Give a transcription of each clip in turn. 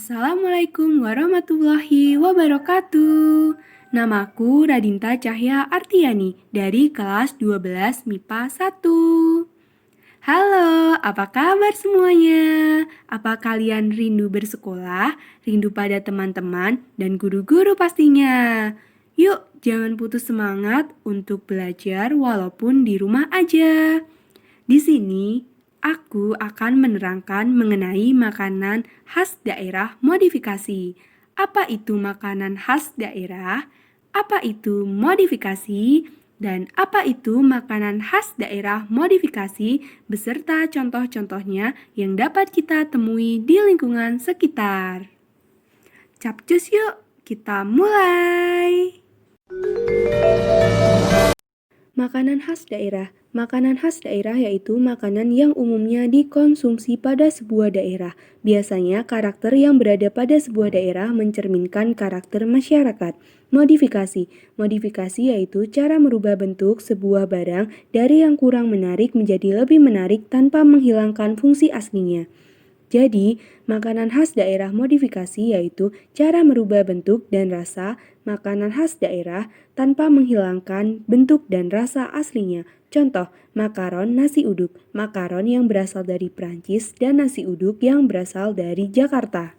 Assalamualaikum warahmatullahi wabarakatuh. Namaku Radinta Cahya Artiani dari kelas 12 MIPA 1. Halo, apa kabar semuanya? Apa kalian rindu bersekolah, rindu pada teman-teman dan guru-guru pastinya? Yuk, jangan putus semangat untuk belajar walaupun di rumah aja. Di sini, aku akan menerangkan mengenai makanan khas daerah modifikasi. Apa itu makanan khas daerah? Apa itu modifikasi? Dan apa itu makanan khas daerah modifikasi beserta contoh-contohnya yang dapat kita temui di lingkungan sekitar. Capcus yuk, kita mulai! Makanan khas daerah. Makanan khas daerah yaitu makanan yang umumnya dikonsumsi pada sebuah daerah. Biasanya karakter yang berada pada sebuah daerah mencerminkan karakter masyarakat. Modifikasi. Modifikasi yaitu cara merubah bentuk sebuah barang dari yang kurang menarik menjadi lebih menarik tanpa menghilangkan fungsi aslinya. Jadi, makanan khas daerah modifikasi yaitu cara merubah bentuk dan rasa makanan khas daerah tanpa menghilangkan bentuk dan rasa aslinya. Contoh, makaron nasi uduk, makaron yang berasal dari Prancis dan nasi uduk yang berasal dari Jakarta.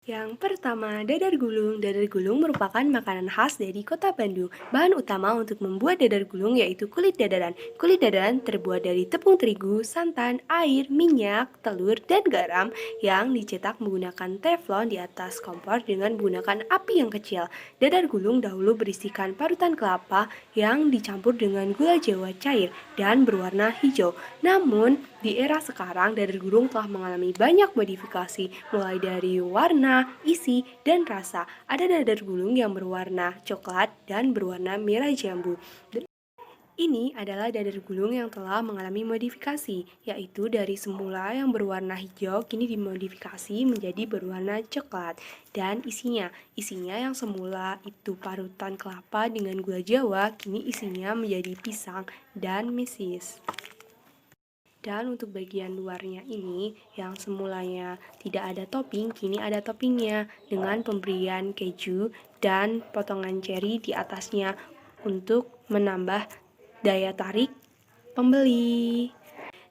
Yang pertama, dadar gulung. Dadar gulung merupakan makanan khas dari kota Bandung. Bahan utama untuk membuat dadar gulung yaitu kulit dadaran. Kulit dadaran terbuat dari tepung terigu, santan, air, minyak, telur, dan garam yang dicetak menggunakan teflon di atas kompor dengan menggunakan api yang kecil. Dadar gulung dahulu berisikan parutan kelapa yang dicampur dengan gula jawa cair dan berwarna hijau. Namun, di era sekarang, dadar gulung telah mengalami banyak modifikasi, mulai dari warna, isi, dan rasa. Ada dadar gulung yang berwarna coklat dan berwarna merah jambu. Ini adalah dadar gulung yang telah mengalami modifikasi, yaitu dari semula yang berwarna hijau kini dimodifikasi menjadi berwarna coklat. Dan isinya yang semula itu parutan kelapa dengan gula jawa, kini isinya menjadi pisang dan mesis. Dan untuk bagian luarnya ini, yang semulanya tidak ada topping, kini ada toppingnya dengan pemberian keju dan potongan ceri di atasnya untuk menambah daya tarik pembeli.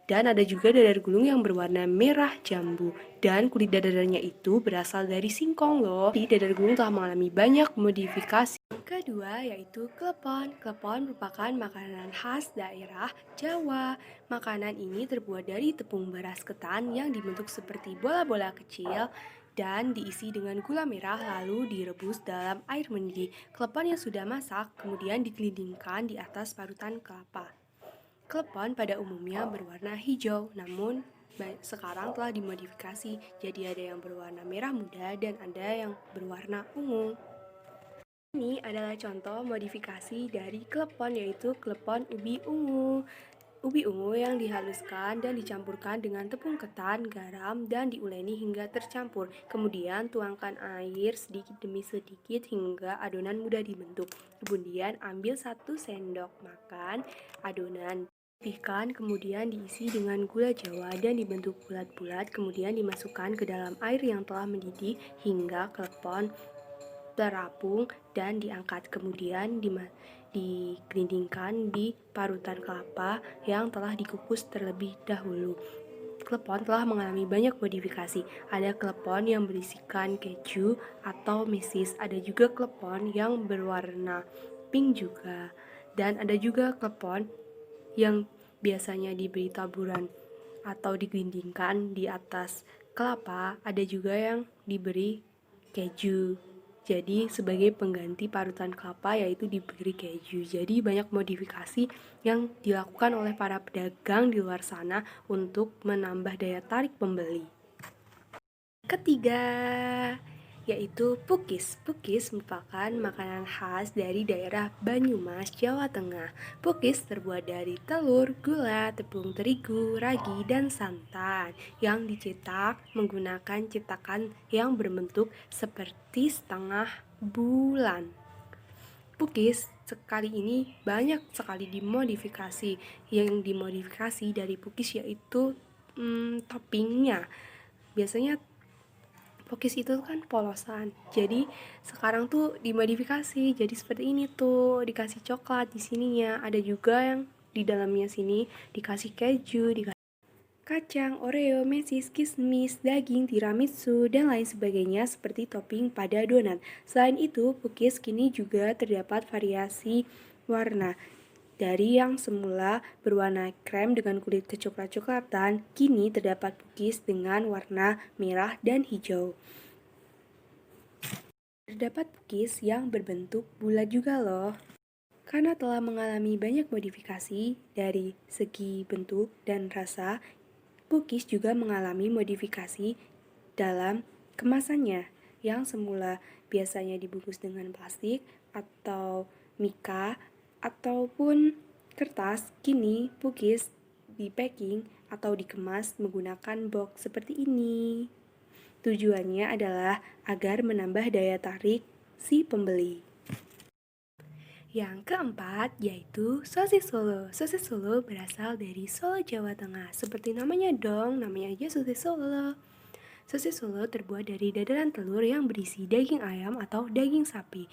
Dan ada juga dadar gulung yang berwarna merah jambu. Dan kulit dadarannya itu berasal dari singkong loh. Jadi dadar gulung telah mengalami banyak modifikasi. Kedua yaitu klepon. Klepon merupakan makanan khas daerah Jawa. Makanan ini terbuat dari tepung beras ketan yang dibentuk seperti bola-bola kecil dan diisi dengan gula merah lalu direbus dalam air mendidih. Klepon yang sudah masak kemudian digelindingkan di atas parutan kelapa. Klepon pada umumnya berwarna hijau, namun sekarang telah dimodifikasi jadi ada yang berwarna merah muda dan ada yang berwarna ungu. Ini adalah contoh modifikasi dari klepon yaitu klepon ubi ungu. Ubi ungu yang dihaluskan dan dicampurkan dengan tepung ketan, garam, dan diuleni hingga tercampur. Kemudian tuangkan air sedikit demi sedikit hingga adonan mudah dibentuk. Kemudian ambil 1 sendok makan adonan. Pipihkan kemudian diisi dengan gula jawa dan dibentuk bulat-bulat. Kemudian dimasukkan ke dalam air yang telah mendidih hingga klepon terapung dan diangkat, kemudian digelindingkan di parutan kelapa yang telah dikukus terlebih dahulu. Klepon telah mengalami banyak modifikasi. Ada klepon yang berisikan keju atau mesis, ada juga klepon yang berwarna pink juga, dan ada juga klepon yang biasanya diberi taburan atau digelindingkan di atas kelapa, ada juga yang diberi keju. Jadi sebagai pengganti parutan kelapa yaitu diberi keju. Jadi banyak modifikasi yang dilakukan oleh para pedagang di luar sana untuk menambah daya tarik pembeli. Ketiga, yaitu pukis. Pukis merupakan makanan khas dari daerah Banyumas, Jawa Tengah. Pukis terbuat dari telur, gula, tepung terigu, ragi, dan santan yang dicetak menggunakan cetakan yang berbentuk seperti setengah bulan. Pukis sekali ini banyak sekali dimodifikasi. Yang dimodifikasi dari pukis yaitu toppingnya. Biasanya cookies itu kan polosan, jadi sekarang tuh dimodifikasi jadi seperti ini tuh, dikasih coklat di sininya, ada juga yang di dalamnya sini dikasih keju, dikasih kacang, oreo, mesis, kismis, daging, tiramisu, dan lain sebagainya seperti topping pada donat. Selain itu, cookies kini juga terdapat variasi warna. Dari yang semula berwarna krem dengan kulit kecoklat-coklatan, kini terdapat cookies dengan warna merah dan hijau. Terdapat cookies yang berbentuk bulat juga loh. Karena telah mengalami banyak modifikasi dari segi bentuk dan rasa, cookies juga mengalami modifikasi dalam kemasannya yang semula biasanya dibungkus dengan plastik atau mika ataupun kertas, kini cookies di packing atau dikemas menggunakan box seperti ini. Tujuannya adalah agar menambah daya tarik si pembeli. Yang keempat yaitu sosis Solo. Sosis Solo berasal dari Solo, Jawa Tengah. Seperti namanya dong, namanya aja sosis Solo. Sosis Solo terbuat dari dadaran telur yang berisi daging ayam atau daging sapi.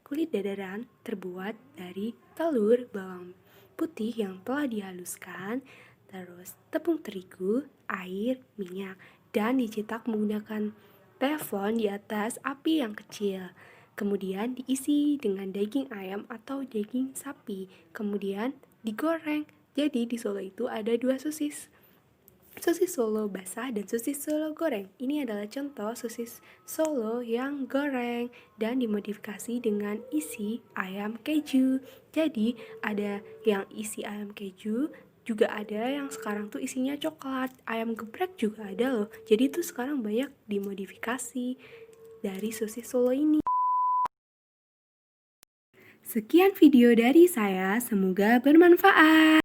Kulit dadaran terbuat dari telur, bawang putih yang telah dihaluskan, terus tepung terigu, air, minyak, dan dicetak menggunakan teflon di atas api yang kecil. Kemudian diisi dengan daging ayam atau daging sapi, kemudian digoreng. Jadi di Solo itu ada dua sosis. Sosis Solo basah dan sosis Solo goreng. Ini adalah contoh sosis Solo yang goreng dan dimodifikasi dengan isi ayam keju. Jadi ada yang isi ayam keju, juga ada yang sekarang tuh isinya coklat. Ayam geprek juga ada loh. Jadi tuh sekarang banyak dimodifikasi dari sosis Solo ini. Sekian video dari saya, semoga bermanfaat.